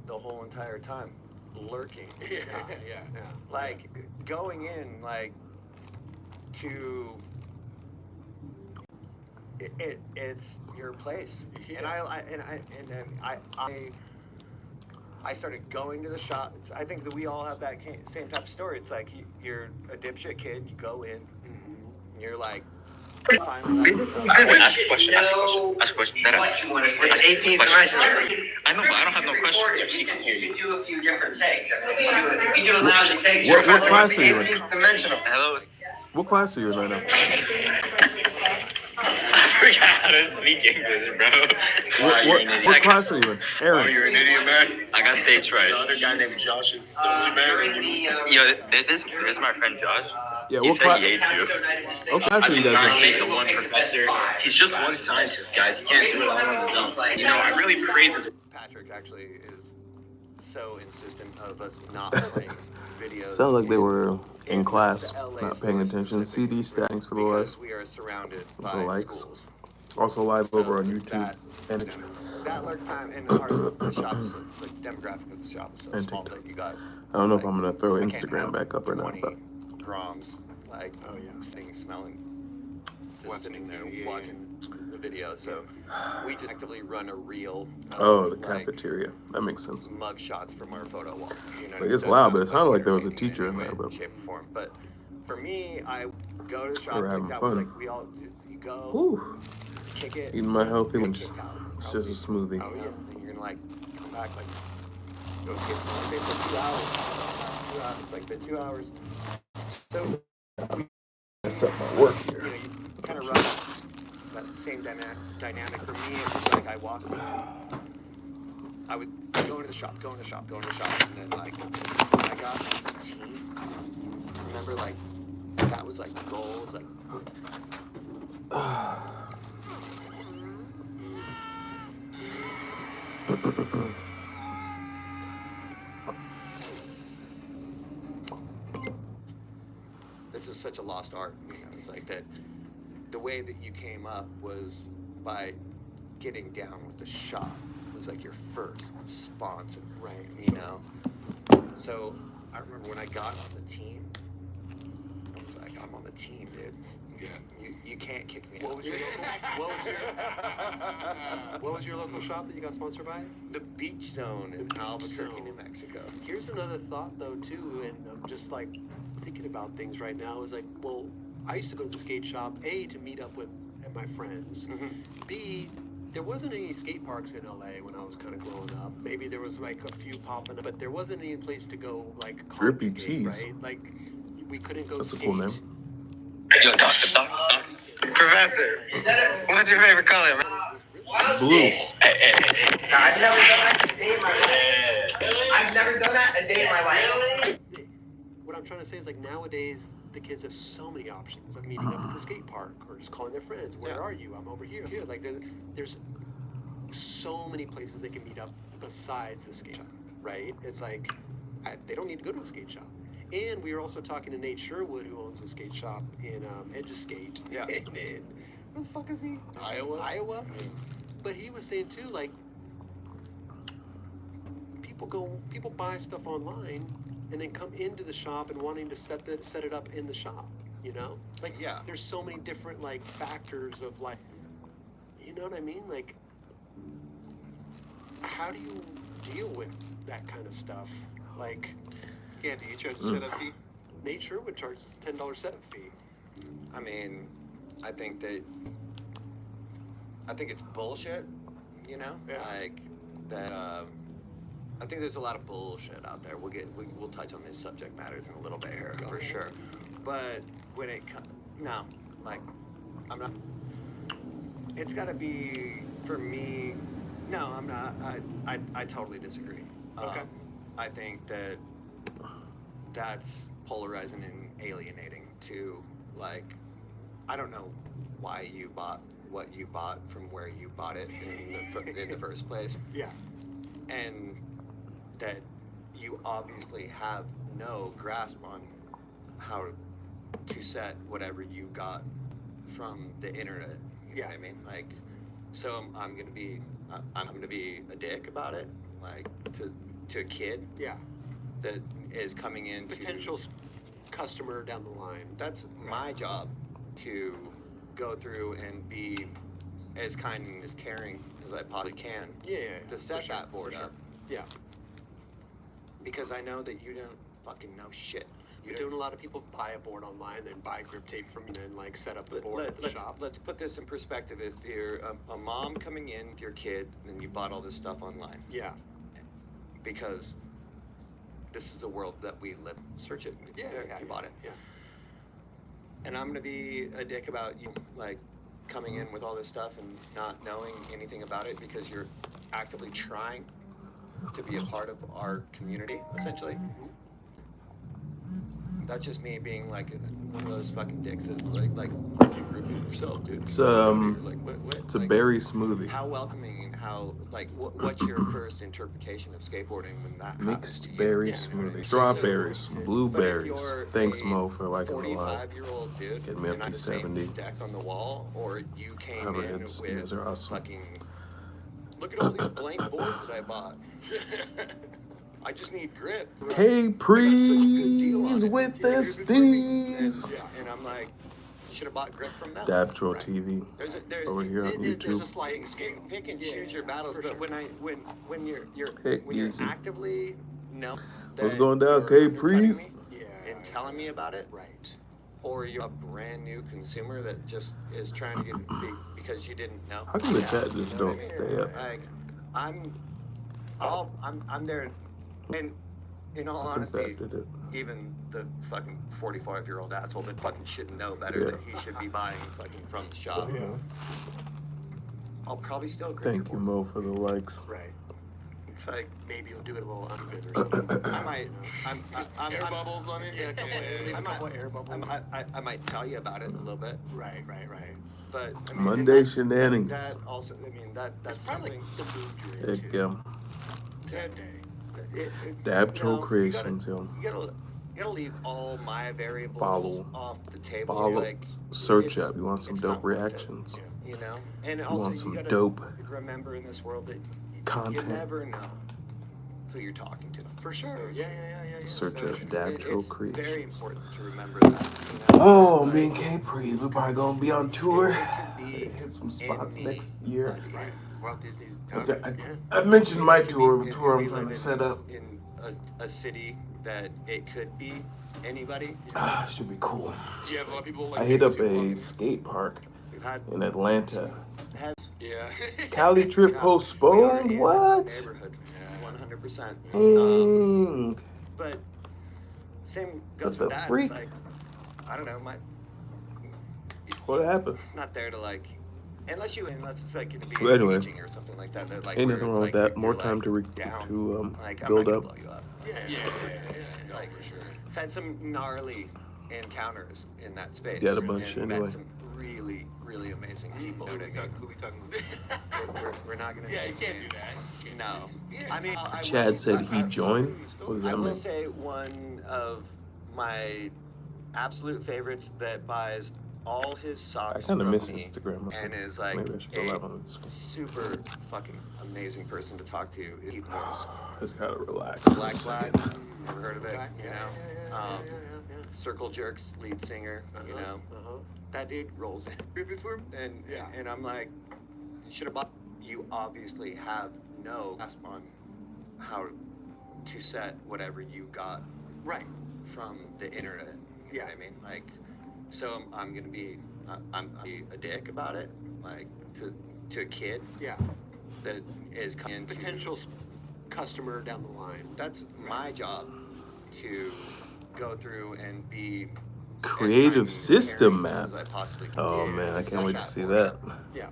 the whole entire time, lurking. Yeah, yeah. Like going in, like to it's your place. Yeah. And I started going to the shop. I think that we all have that same type of story. It's like you're a dipshit kid. You go in, and you're like, finally, Ask a question. That you want to say. 18th dimension. I know, but I don't have no question. She can hear you. You do a few different takes. If you do a loud take, What class are you in? 18th dimensional. Hello. What class are you in right now? I forgot how to speak English, bro. What class are you in? Aaron. Oh, you're an idiot, man. I got stage fright. The other guy named Josh is silly, man. Yo, this is my friend Josh. Yeah, He what said class? he hates you. What class are you I guys in? hate the one professor. He's just one scientist, guys. He can't do it all on his own. You know, I really praise his. Patrick actually is so insistent of us not playing videos. Sounds like they were in class, the LA not paying attention. CD stacks for the likes. because we are surrounded The by likes. schools. Also live So over on YouTube that, and you know, that lurk time and the shop is so, the demographic of the shop is so And small TikTok. that you got. I don't know if I'm gonna throw I can't Instagram have back up or not, 20 but Groms like sitting, smelling, just sitting there watching the video. So we just actively run a reel. oh, the like, cafeteria. That makes sense. mug shots from our photo wall. You know, Like, it's so loud, not but it sounded like there was a entertaining teacher in any there, way, but shape or form. But for me, I go to the shop. were Like having that was fun. like we all you go Whew. kick it. Eating my healthy get lunch. kicked out. It's just a smoothie. Oh yeah, and you're gonna like come back like go skip. They said 2 hours. 2 hours. It's like been 2 hours. So I set my work you here. know you kind of run that same dynamic for me. It was like I walked in. I would go into the shop, and then like when I got the team, remember like that was like the goal. Was like this is such a lost art. You know, it's like that. The way that you came up was by getting down with the shop. It was like your first sponsor, right? You know. So I remember when I got on the team, I was like, I'm on the team, dude. Yeah. You can't kick me What out. was your local? What was your local shop that you got sponsored by? The Beach Zone in Beach Albuquerque, Zone. New Mexico. Here's another thought though too, and I'm just like thinking about things right now. Is like, well, I used to go to the skate shop A to meet up with my friends. B, there wasn't any skate parks in LA when I was kind of growing up. Maybe there was like a few popping up, but there wasn't any place to go like Drippy congregate, Cheese. right? Like we couldn't go That's a skate. cool name. Yo, thoughts. Professor, what's your favorite color, man? Blue. I've never done that a day in my life. I've never done that a day in my life. What I'm trying to say is like nowadays the kids have so many options of meeting up at the skate park or just calling their friends. Where Yeah. are you? I'm over here. Here, like there's so many places they can meet up besides the skate shop, right? It's like they don't need to go to a skate shop. And we were also talking to Nate Sherwood, who owns a skate shop in Edge of Skate. Yeah. in, where the fuck is he? Iowa. But he was saying too, like people buy stuff online and then come into the shop and wanting to set it up in the shop. You know, like Yeah. there's so many different like factors of like, you know what I mean? Like, how do you deal with that kind of stuff? Like, Yeah, do you charge a setup fee? Nate Sherwood charges a $10 setup fee. I mean, I think it's bullshit, you know? Yeah. Like that I think there's a lot of bullshit out there. We'll touch on these subject matters in a little bit here Go for ahead. sure. But when it comes no, like I'm not it's got to be for me. No, I'm not. I totally disagree. Okay. I think that that's polarizing and alienating to like I don't know why you bought what you bought from where you bought it in the first place, Yeah. and that you obviously have no grasp on how to set whatever you got from the internet. You know what I mean? Like, so I'm gonna be a dick about it, like to to a kid Yeah. that is coming in Potential customer down the line. That's my job, to go through and be as kind and as caring as I possibly can Yeah. to set for sure, that board for sure. up, Yeah. because I know that you don't fucking know shit. You But don't a lot of people buy a board online, then buy grip tape from you, and then like set up the board at the shop? Let's put this in perspective. If you're a mom coming in with your kid and you bought all this stuff online, Yeah. because this is the world that we live. Search it. Yeah. There, Yeah. you bought it. Yeah. And I'm gonna be a dick about you, like, coming in with all this stuff and not knowing anything about it because you're actively trying to be a part of our community, essentially. That's just me being like one of those fucking dicks that like you group it yourself, dude. It's Like, what? it's a Like, berry smoothie. how welcoming and how like what's your first interpretation of skateboarding when that happens Mixed to you? berry Yeah. smoothie. So- Strawberries, But if blueberries. you're Thanks, a Mo, for liking the live. 45-year-old dude, Get me up and to I'm the same 70. deck on the wall, or you came in Hammerheads, you with guys are awesome. fucking, look at all these blank boards that I bought. I just need grip. Capri's with the steez. And I'm like, you should have bought grip from them. Dabtro Right. TV over here on There's a YouTube. sliding scale. Pick and Yeah, choose your battles, for but sure. when you're Heck, when you're easy. actively What's going down, you're Capris? undercutting me Yeah. and telling me about it, Right. or you're a brand new consumer that just is trying to get big because you didn't know. How come the Yeah. chat just You know what I don't mean? stay up? Like, I'm there, and in all I think honesty, that did it. even the fucking 45-year-old asshole that fucking shouldn't know better Yeah. that he should be buying fucking from the shop. Yeah. I'll probably still grip Thank you, your board. Mo, for the likes. Right. It's like Maybe you'll do it a little unfit or something. I might, I'm Air bubbles on it. Yeah, a couple, leave I a couple might- air bubbles. I might tell you about it a little bit, Right. but I mean, Monday and that's- shenanigans. That also, I mean, that's That's probably something. the mood you're Heck into yeah. that day. Dabtro Creations, yo. You gotta leave all my variables Follow. off the table. Follow. Like, Search it's- up. You want some it's dope not worth it, reactions? you know, and You also want some gotta dope remember in this world that you content? never know who you're talking to. For sure. Yeah. Search So up it's Dabtro very Creations. important to remember that. You know? Oh, Like, me and Capri, we're probably gonna be on tour. It could be Hit some spots any- next year. Right. Walt Disney's Okay, done. Yeah. I mentioned my it could tour, be- the it tour could I'm be trying like to set up. in a city that it could be anybody. Should be cool. Do you have a lot of people like? I hit up people a walking- skate park We've had in Atlanta. Yeah. Cali trip we are postponed? in What? the neighborhood, 100%. Dang. But same goes What with the that. freak? It's like, I don't know, What happened? not there to like, unless it's like going to be Well, anyway. engaging or something like that. That like, Ain't where nothing it's wrong with like that. More you're, time like, to down. Like, I'm build not gonna up. blow you up. Yeah. No, for sure. I've had some gnarly encounters in that space. Got a bunch and anyway. met some really, really amazing people. Who we talking about? We're not gonna. Yeah, you name can't do names. that. No. Yeah. I mean, I Chad will- said he I- joined. What does I that will mean? say one of my absolute favorites that buys all his I socks kind of from miss me Instagram. and is like Maybe I should go live on a Instagram. super fucking amazing person to talk to is Keith Morris. Just gotta relax. Black Flag, never heard of it, Okay. you know? Circle Jerks lead singer, you know? That dude rolls in. And Yeah. and I'm like, you should have bought. You obviously have no grasp on how to set whatever you got Right. from the internet. You know what I mean? Like, so I'm gonna be a dick about it, like to a kid Yeah. that is coming into. Potential customer down the line. That's my job, to go through and be as Creative kind and system caring map. as I possibly can. Oh Yeah, man, I Set can't wait to that see board that. up. Yeah.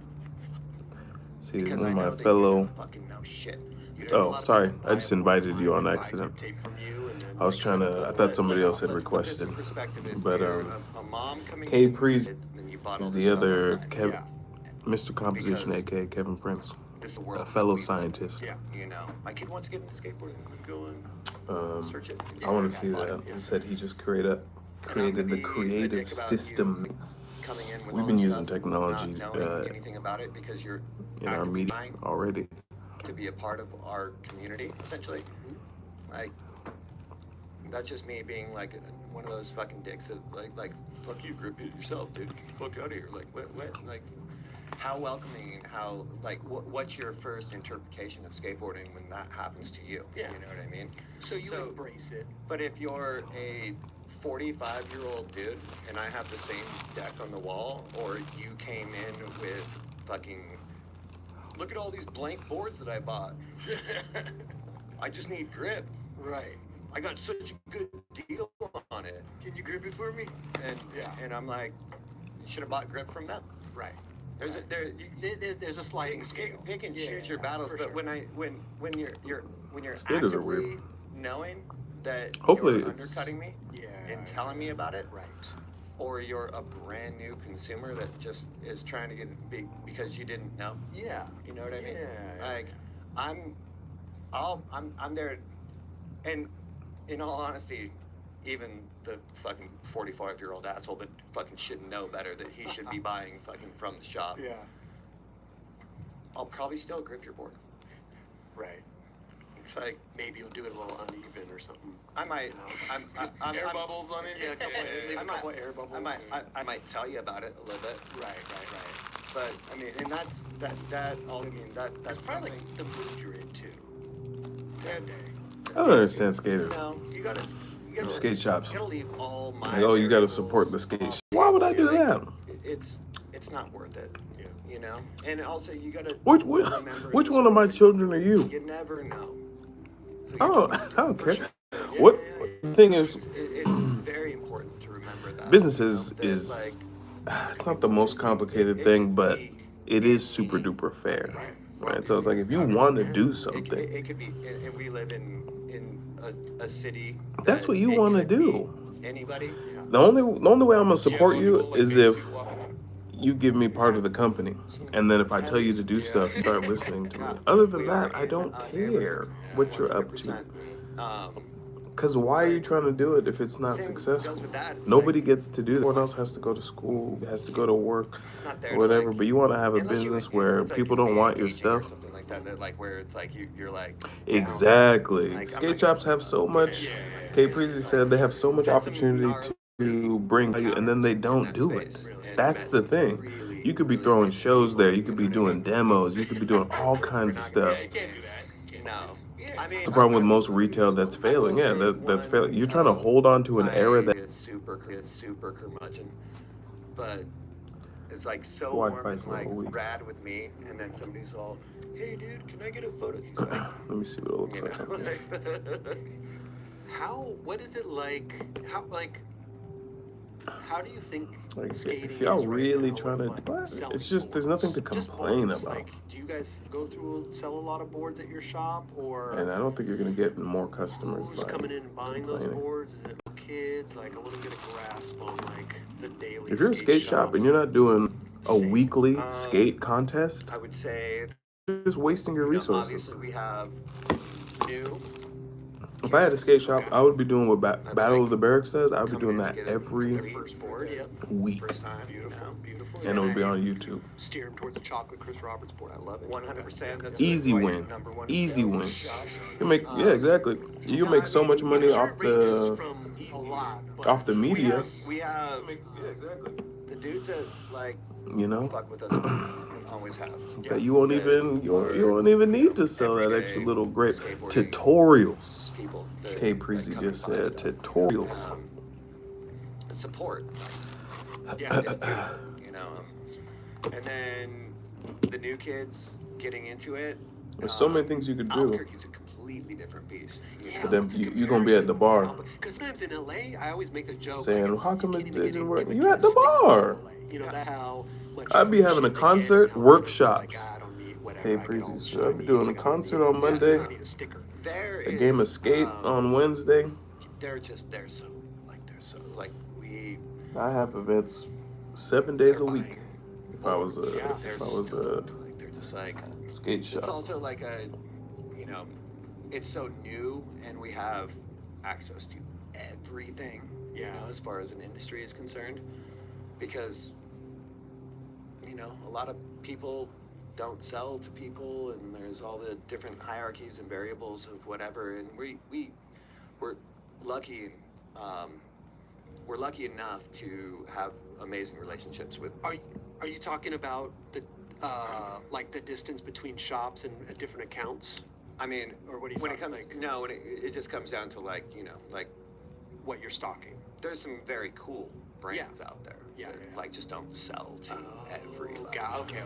See Because one I of know my that you fellow. don't fucking know shit. You Oh, don't. A lot of sorry. people I just buy invited online you on and buy accident. grip tape from you and then, I was like, trying set to. up I the- thought somebody else had Let's put this in requested. perspective. If But, you're a mom coming K in, Priest then you bought all is this the stuff other online. Kev, Mr. Composition, Because- aka Kevin Prince, This is the world a that fellow we live in. scientist. Yeah. You know, my kid wants to get into skateboarding. I'm going search it. I want to Yeah, see bought that. it, yeah. He said he just created And I'm gonna the be a creative dick about system you coming in with We've all been this using stuff, technology, not knowing anything about it because you're in our actively media trying already. to be a part of our community, essentially. Like, that's just me being like one of those fucking dicks that like fuck you, grip it yourself, dude. Get the fuck out of here. Like, what? Like, how welcoming and how like what's your first interpretation of skateboarding when that happens to you? Yeah. You know what I mean? So you embrace it. But if you're a 45-year-old dude and I have the same deck on the wall, or you came in with fucking, look at all these blank boards that I bought. I just need grip. Right. I got such a good deal on it. Can you grip it for me? And I'm like, you should have bought grip from them. Right. There's There's a sliding scale. Pick and choose your battles, for but sure. when you're Skaters are actively weird. knowing that Hopefully you're it's- undercutting me and telling me about it, Right. or you're a brand new consumer that just is trying to get big because you didn't know. Yeah. You know what I mean? Yeah. Like, I'm there, and in all honesty, even the fucking 45-year-old asshole that fucking should know better that he should be buying fucking from the shop. Yeah. I'll probably still grip your board. Right. It's like Maybe you'll do it a little uneven or something. I might. Air bubbles on it. Yeah, a couple, leave I a might- couple air bubbles. I might tell you about it a little bit. Right. But I mean, and that's all. I mean, that's It's probably something. like the mood you're in too. That Dude, day. I don't understand skaters. no, you gotta Skate shops. You gotta leave all my. Like, oh, you got to variables support the skate off shop. the Why would I table. do Like, that? It's not worth it. You know, and also you gotta. Which remember which this one of my one, children are you? You never know. who Oh, you're I talking to. don't care. What the thing is, It's very important to remember that. businesses you know, that, is like, it's not the most complicated thing, but it is super duper fair, right? So it's like if you want to do something, it could be, and we live in a city. That's that what you it wanna could do. be Anybody. the only way I'm gonna Yeah, support when you go, like, is maybe if you walk in. you give me part of the company, and then if I tell you to do stuff, you start listening to me. Other than that, I don't care what you're up to. 100%. Because why are you trying to do it if it's not Same goes successful? with that. It's Nobody like, gets to do that. Everyone else has to go to school, has to go to work, not there or to, whatever. like, But you want to have a unless you- business where it's like people don't want your engaging or stuff. something like that, like where it's like you're like down. Exactly. Like, I'm Skate not shops gonna- have so much. Yeah. Kate Preasy said they have so much That's some opportunity to bring value, and then they don't do it. That's the thing. You could be throwing shows there. You could be doing demos. You could be doing all kinds of stuff. Yeah, you can't do that. No. I mean, The problem with most retail that's failing, yeah, that's failing. You're trying to hold on to an era that is super curmudgeon, but it's like so Wi-Fi's warm and a like little weak. rad with me, and then somebody's all, "Hey, dude, can I get a photo?" He's like, let me see what it looks you like. know, What is it like? How do you think Like, skating if y'all is right really now trying with, to, like, selling it's just there's nothing to boards? Just complain boards. about. Like, do you guys sell a lot of boards at your shop, or And I don't think you're gonna get more customers. who's by coming in and buying those complaining. boards? Is it kids? Like, I want to get a grasp on like the daily. If you're a skate shop and you're not doing a Same. weekly skate contest, I would say, you're just wasting your you know, resources. obviously we have new. If I had a skate shop, I would be doing what That's Battle like of the Barracks does. I would be come doing in that to get a every their first board, yep, week, First time, beautiful, beautiful, and it would be on YouTube. Steer them towards the chocolate Chris Roberts board. I love it. 100%. That's Easy why win. you're number one in Easy sales in win. the shop. You make exactly. You make so much money I'm sure off it ranges the from a lot, but off the media. We have Yeah, exactly. the dudes that like You know. fuck with us and always have. That you won't even need to sell that extra little great tutorials. People. that- Kay that Preasy come just and buy said stuff. tutorials. Support. yeah, You know, and then the new kids getting into it. There's so many things you could do. Albuquerque's a completely different beast. You know? But then you're gonna be at the bar. Because sometimes in LA, I always make the joke Saying, like, how come you it can't even get didn't in- work? even You get at the a sticker in bar. LA. You know that how much I'd be having a shit they concert, get, how much it's workshops. like, I don't need whatever, Kay I get all Preasy the said, I'll be shiny, doing a like, I don't concert need- on yeah, Monday. I need a sticker. There A is, game of skate on Wednesday. They're so we. I have events 7 days a they're week. buying If I was boards. a They're if I was a stoked. Like, they're just like. skate It's shop. also like it's so new, and we have access to everything. You Yeah. know, as far as an industry is concerned, because a lot of people don't sell to people, and there's all the different hierarchies and variables of whatever. And we're lucky. We're lucky enough to have amazing relationships with. Are you talking about the like the distance between shops and different accounts? I mean, Or what do you when it talk- comes like- no, when it just comes down to like like What you're stocking? there's some very cool brands out there. Yeah, that, yeah. like just don't sell to everybody. Okay.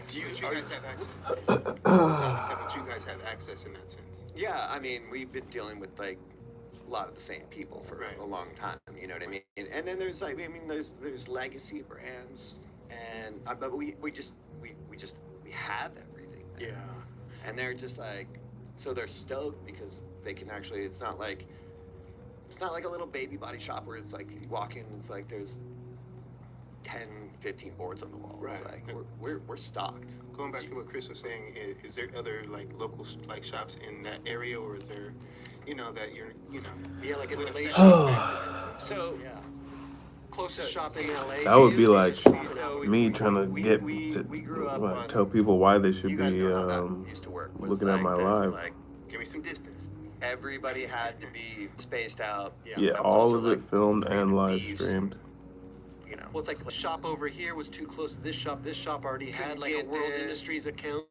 Do you guys have access? But you guys have access in that sense. Yeah, I mean, we've been dealing with like a lot of the same people for Right. a long time. You know what I mean? And then there's like, I mean, there's legacy brands, and but we have everything. there. Yeah. And they're just like, so they're stoked because they can actually. It's not like a little baby body shop where it's like you walk in, and it's like there's 10, 15 boards on the wall. It's Right. like we're stocked. Going back to what Chris was saying, is there other like local like shops in that area, or is there, that you're, Yeah, like in with a relation. family So. Yeah. Closest shop in LA. That would be like So me trying to we grew up like on- tell people why they should You guys be know how that used to work. was looking at like my that, live. Like give me some distance. everybody had to be spaced out. Yeah, That was all also, of it like, filmed and live beefs. streamed. Well, it's like the shop over here was too close to this shop. This shop already had Couldn't like a get World this. Industries account,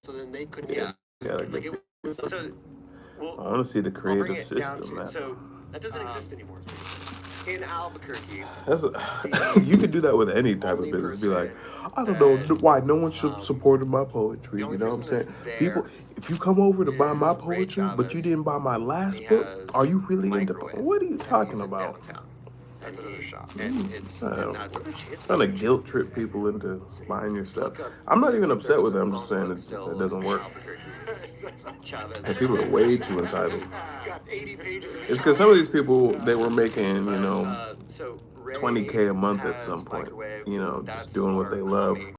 so then they couldn't. Yeah. Yeah, Like it was, So, I well, want to see the I'll bring creative it down system, to man. so that doesn't exist anymore. in Albuquerque. You could do that with any type of only business. Be like, person I don't know that, why no one should supported my poetry. the only You know what I'm person saying? that's People, there if you come over to buy my is Ray poetry, but you Chavez. didn't buy my last He book, has are you really into? microwave, What are you and talking he's in about? downtown. That's And another he- shop. And it's I don't nuts. It's Trying to guilt trip people into buying your stuff. Look up- I'm not even look, upset there with was it. a I'm just phone saying book it still doesn't in work. Albuquerque. Chavez. And people are way too entitled. Got 80 pages. It's because some of these people, they were making, So Ray 20K a month at has some point, microwave. just That's doing what our they love. homie.